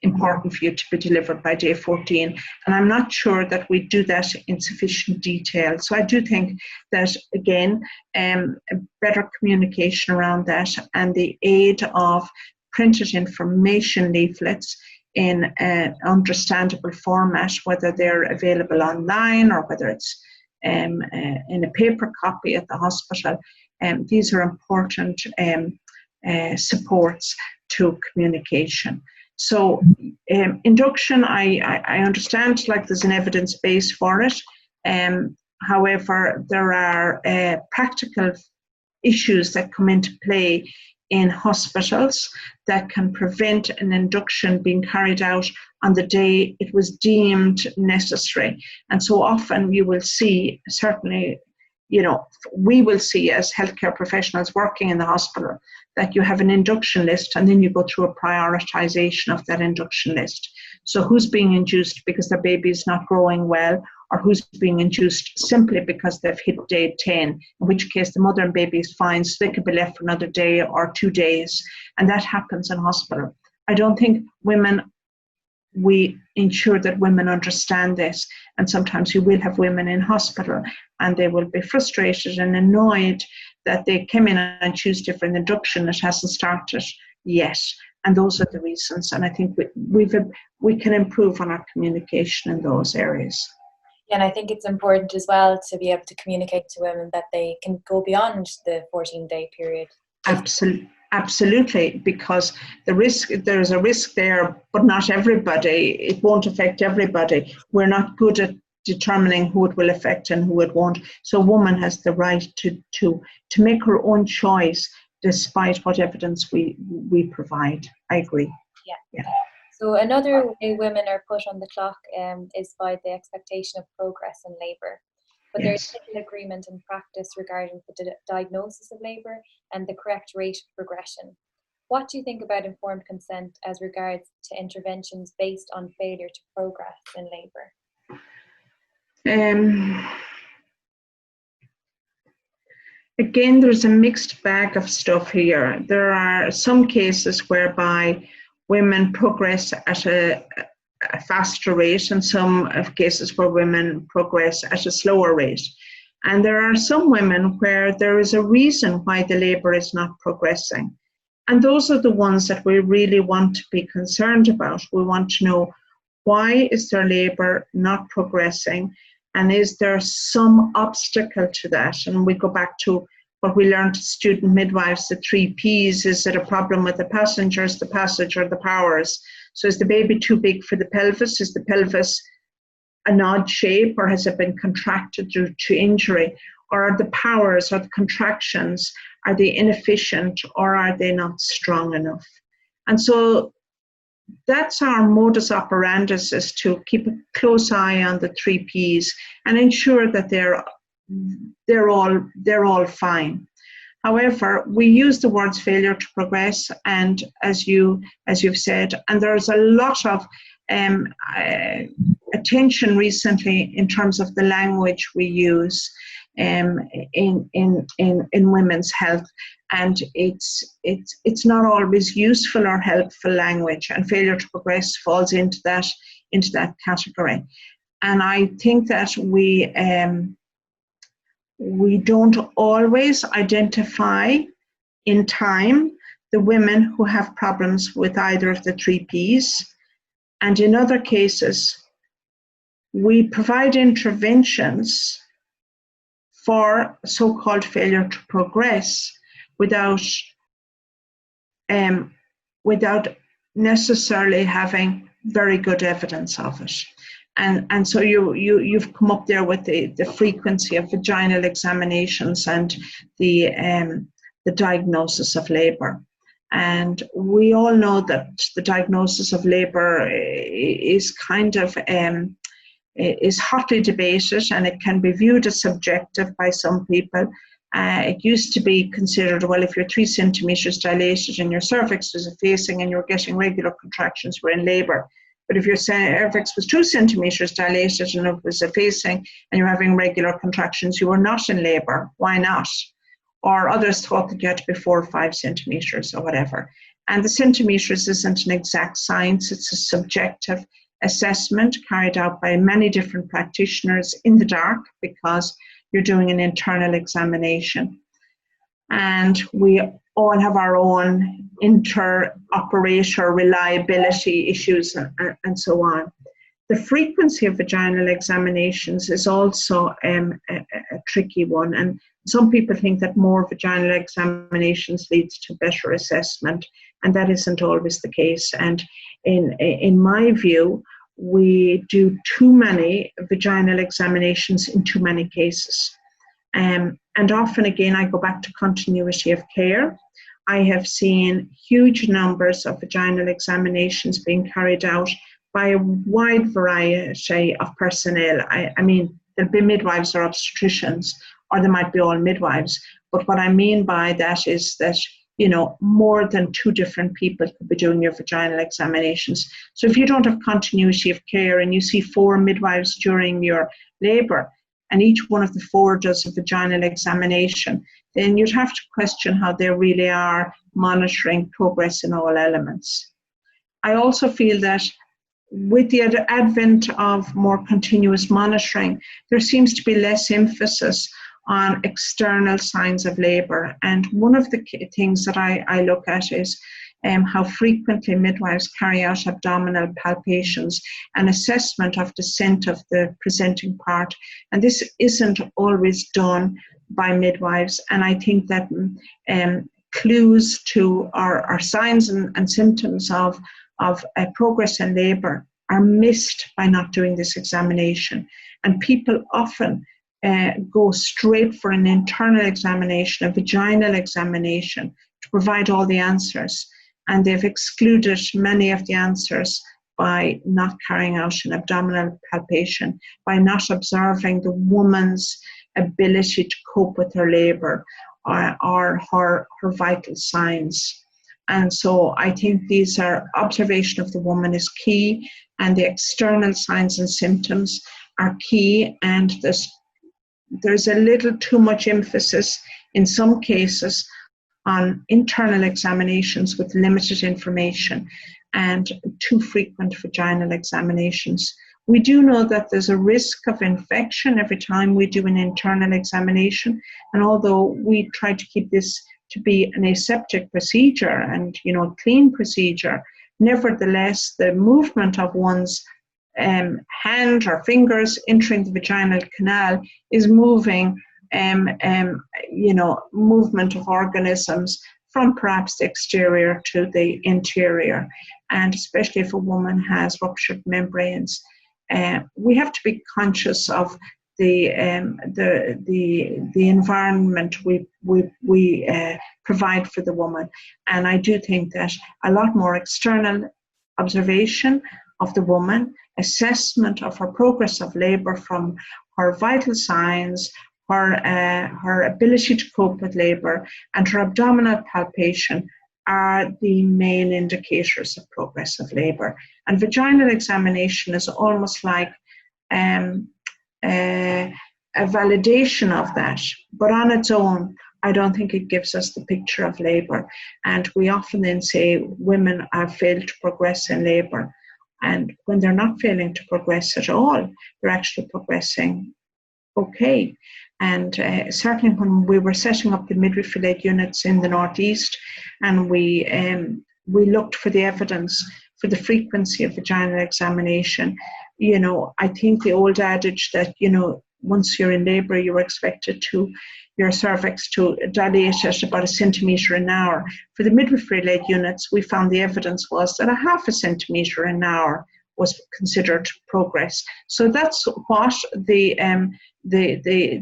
important for you to be delivered by day 14. And I'm not sure that we do that in sufficient detail. So I do think that, again, better communication around that and the aid of printed information leaflets in an understandable format, whether they're available online or whether it's in a paper copy at the hospital. These are important supports to communication. So induction, I understand like there's an evidence base for it. However, there are practical issues that come into play in hospitals that can prevent an induction being carried out on the day it was deemed necessary. And so often you will see, certainly, we will see as healthcare professionals working in the hospital that you have an induction list and then you go through a prioritization of that induction list. So who's being induced because their baby is not growing well, or who's being induced simply because they've hit day 10, in which case the mother and baby is fine, so they could be left for another day or 2 days. And that happens in hospital. I don't think we ensure that women understand this. And sometimes you will have women in hospital and they will be frustrated and annoyed that they came in on Tuesday for an induction that hasn't started yet. And those are the reasons. And I think we can improve on our communication in those areas. And I think it's important as well to be able to communicate to women that they can go beyond the 14-day period. Absolutely, because there's a risk there, but not everybody. It won't affect everybody. We're not good at determining who it will affect and who it won't. So a woman has the right to make her own choice despite what evidence we provide. I agree. Yeah. So another way women are put on the clock is by the expectation of progress in labour. But Yes. there's little agreement in practice regarding the diagnosis of labour and the correct rate of progression. What do you think about informed consent as regards to interventions based on failure to progress in labour? Again, there's a mixed bag of stuff here. There are some cases whereby women progress at a faster rate and some of cases where women progress at a slower rate. And there are some women where there is a reason why the labour is not progressing. And those are the ones that we really want to be concerned about. We want to know why is their labour not progressing, and is there some obstacle to that? And we go back to what we learned as student midwives, the 3 Ps. Is it a problem with the passengers, the passage, or the powers? So is the baby too big for the pelvis? Is the pelvis an odd shape, or has it been contracted due to injury? Or are the powers or the contractions, are they inefficient, or are they not strong enough? And so that's our modus operandus, is to keep a close eye on the 3 Ps and ensure that they're all fine. However, we use the words failure to progress, and as you've said, and there's a lot of attention recently in terms of the language we use in women's health, and it's not always useful or helpful language, and failure to progress falls into that category. And I think that we don't always identify in time the women who have problems with either of the 3 Ps, and in other cases we provide interventions for so-called failure to progress without necessarily having very good evidence of it. And so you've come up there with the frequency of vaginal examinations and the diagnosis of labour. And we all know that the diagnosis of labour is kind of is hotly debated, and it can be viewed as subjective by some people. It used to be considered, well, if you're 3 centimetres dilated and your cervix was effacing and you're getting regular contractions, we're in labour. But if your cervix was 2 centimetres dilated and it was effacing and you're having regular contractions, you were not in labour. Why not? Or others thought that you had to be 4 or 5 centimetres or whatever. And the centimetres isn't an exact science, it's a subjective assessment carried out by many different practitioners in the dark, because you're doing an internal examination. And we all have our own inter-operator reliability issues and so on. The frequency of vaginal examinations is also a tricky one, and some people think that more vaginal examinations leads to better assessment, and that isn't always the case. And in my view, we do too many vaginal examinations in too many cases. And often, again, I go back to continuity of care. I have seen huge numbers of vaginal examinations being carried out by a wide variety of personnel. I mean, there'll be midwives or obstetricians, or they might be all midwives. But what I mean by that is that, you know, more than 2 different people could be doing your vaginal examinations. So if you don't have continuity of care and you see 4 midwives during your labour, and each one of the 4 does a vaginal examination, then you'd have to question how they really are monitoring progress in all elements. I also feel that with the advent of more continuous monitoring, there seems to be less emphasis on external signs of labour. And one of the things that I look at is how frequently midwives carry out abdominal palpations and assessment of descent of the presenting part. And this isn't always done by midwives. And I think that clues to our signs and symptoms of progress in labour are missed by not doing this examination. And people often go straight for an internal examination, a vaginal examination, to provide all the answers. And they've excluded many of the answers by not carrying out an abdominal palpation, by not observing the woman's ability to cope with her labour or her vital signs. And so I think these are, observation of the woman is key, and the external signs and symptoms are key. And there's a little too much emphasis in some cases on internal examinations with limited information and too frequent vaginal examinations. We do know that there's a risk of infection every time we do an internal examination, and although we try to keep this to be an aseptic procedure and, you know, a clean procedure, nevertheless the movement of one's hand or fingers entering the vaginal canal is moving, movement of organisms from perhaps the exterior to the interior. And especially if a woman has ruptured membranes, we have to be conscious of the environment we provide for the woman. And I do think that a lot more external observation of the woman, assessment of her progress of labour from her vital signs, her ability to cope with labour, and her abdominal palpation are the main indicators of progress of labour. And vaginal examination is almost like a validation of that, but on its own, I don't think it gives us the picture of labour. And we often then say women have failed to progress in labour. And when they're not failing to progress at all, they're actually progressing okay. And certainly when we were setting up the midwifery-led units in the Northeast, and we looked for the evidence for the frequency of vaginal examination, I think the old adage that, once you're in labour, you're expected to, your cervix to dilate at about 1 centimetre an hour. For the midwifery-led units, we found the evidence was that 0.5 centimetre an hour was considered progress. So that's what the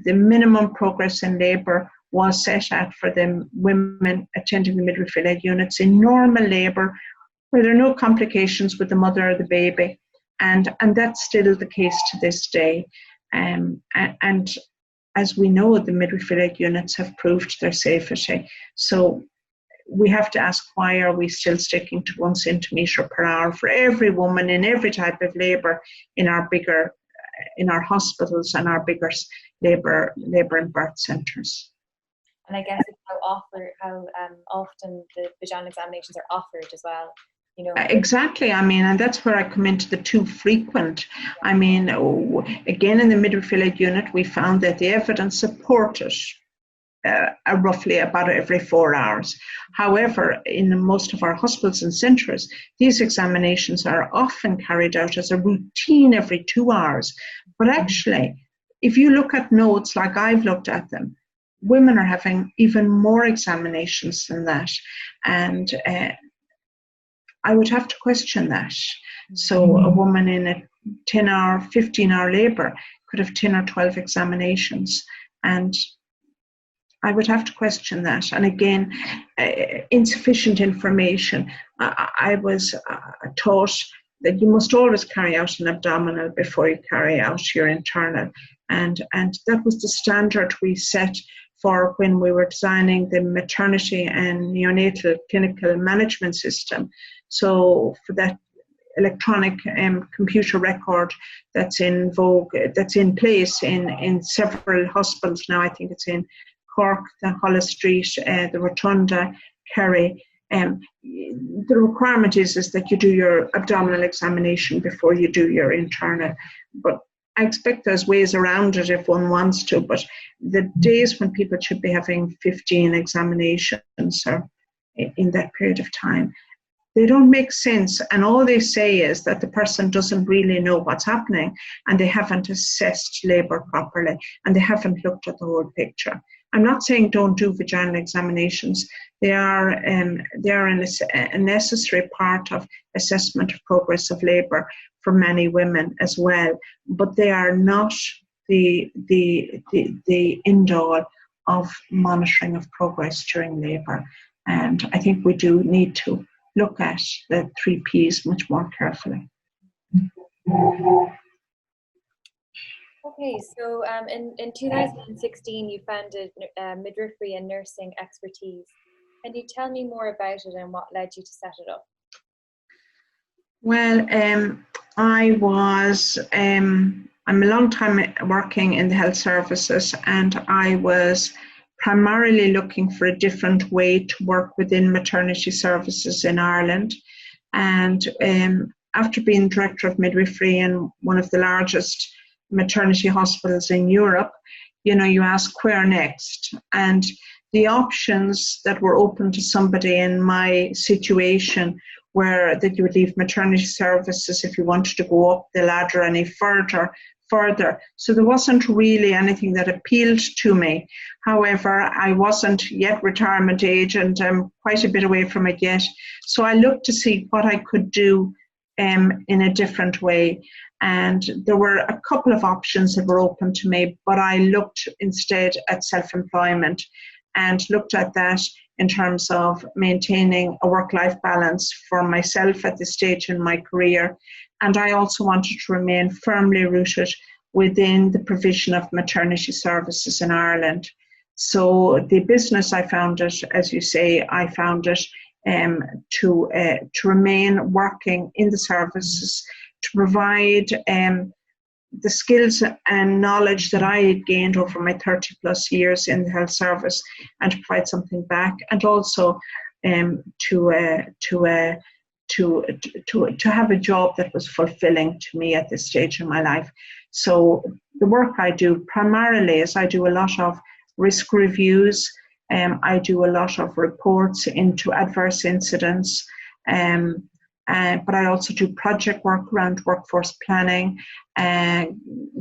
minimum progress in labour was set at for the women attending the midwifery-led units in normal labour, where there are no complications with the mother or the baby. And that's still the case to this day. And as we know, the midwifery-led units have proved their safety. So we have to ask, why are we still sticking to 1 centimetre per hour for every woman in every type of labour in our hospitals and our bigger labour and birth centres? And I guess it's how often the vaginal examinations are offered as well. Exactly. And that's where I come into the too frequent. Again, in the midwifery-led unit, we found that the evidence supported roughly about every 4 hours. However, in most of our hospitals and centres, these examinations are often carried out as a routine every 2 hours. But actually, if you look at notes like I've looked at them, women are having even more examinations than that. And I would have to question that. So a woman in a 10-hour, 15-hour labour could have 10 or 12 examinations. And I would have to question that. And again, insufficient information. I was taught that you must always carry out an abdominal before you carry out your internal. And that was the standard we set for when we were designing the maternity and neonatal clinical management system. So for that electronic computer record that's in vogue, that's in place in several hospitals now. I think it's in Cork, the Holles Street, the Rotunda, Kerry. The requirement is that you do your abdominal examination before you do your internal. But I expect there's ways around it if one wants to. But the days when people should be having 15 examinations or in that period of time, they don't make sense. And all they say is that the person doesn't really know what's happening, and they haven't assessed labour properly, and they haven't looked at the whole picture. I'm not saying don't do vaginal examinations. They are a necessary part of assessment of progress of labour for many women as well, but they are not the end-all of monitoring of progress during labour. And I think we do need to look at the 3 Ps much more carefully. Okay, so in 2016 you founded Midwifery and Nursing Expertise. Can you tell me more about it and what led you to set it up? Well, I'm a long time working in the health services, and I was primarily looking for a different way to work within maternity services in Ireland. And after being director of midwifery in one of the largest maternity hospitals in Europe, you ask where next. And the options that were open to somebody in my situation where that you would leave maternity services if you wanted to go up the ladder any further. So there wasn't really anything that appealed to me. However, I wasn't yet retirement age, and I'm quite a bit away from it yet. So I looked to see what I could do in a different way. And there were a couple of options that were open to me, but I looked instead at self-employment and looked at that in terms of maintaining a work-life balance for myself at this stage in my career. And I also wanted to remain firmly rooted within the provision of maternity services in Ireland. So the business I founded, as you say, I founded to remain working in the services, to provide the skills and knowledge that I had gained over my 30 plus years in the health service, and to provide something back, and also to have a job that was fulfilling to me at this stage in my life. So the work I do primarily is I do a lot of risk reviews. I do a lot of reports into adverse incidents. But I also do project work around workforce planning,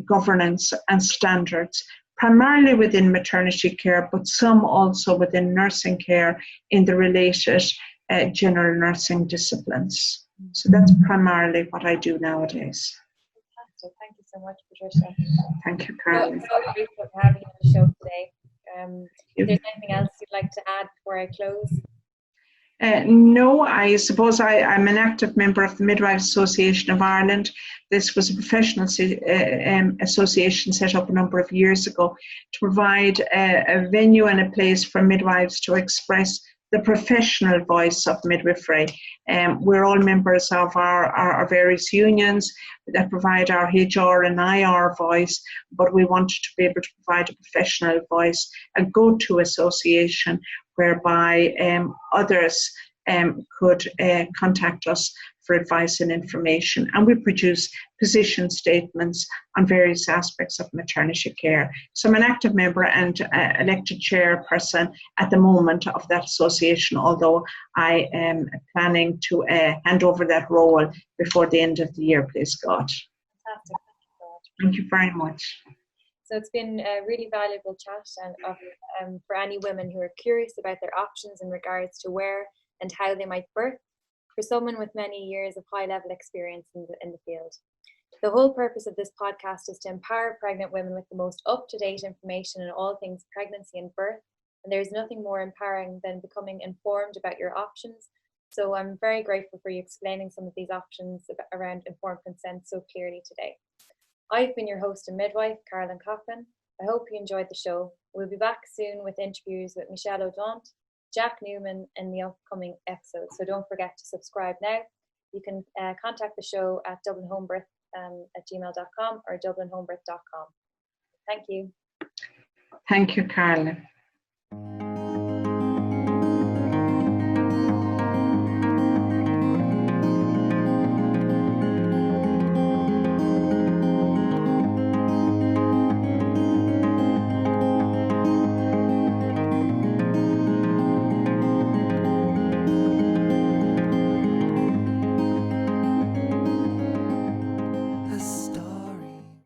governance and standards, primarily within maternity care, but some also within nursing care in the related general nursing disciplines. So that's primarily what I do nowadays. Fantastic. Thank you so much, Patricia. Thank you, Caroline. So grateful for having you on the show today. If there's anything else you'd like to add before I close? No, I suppose I'm an active member of the Midwives Association of Ireland. This was a professional association set up a number of years ago to provide a venue and a place for midwives to express the professional voice of midwifery. We're all members of our various unions that provide our HR and IR voice, but we wanted to be able to provide a professional voice, a go-to association whereby others could contact us for advice and information. And we produce position statements on various aspects of maternity care. So I'm an active member and elected chairperson at the moment of that association, although I am planning to hand over that role before the end of the year, please God. Fantastic. Thank you very much. So it's been a really valuable chat, and for any women who are curious about their options in regards to where and how they might birth, for someone with many years of high-level experience in the field. The whole purpose of this podcast is to empower pregnant women with the most up-to-date information on all things pregnancy and birth, and there's nothing more empowering than becoming informed about your options. So I'm very grateful for you explaining some of these options around informed consent so clearly today. I've been your host and midwife, Carolyn Coughlin. I hope you enjoyed the show. We'll be back soon with interviews with Michelle O'Daunt, Jack Newman in the upcoming episode. So don't forget to subscribe now. You can contact the show at dublinhomebirth@gmail.com or dublinhomebirth.com. Thank you. Thank you, Carolyn.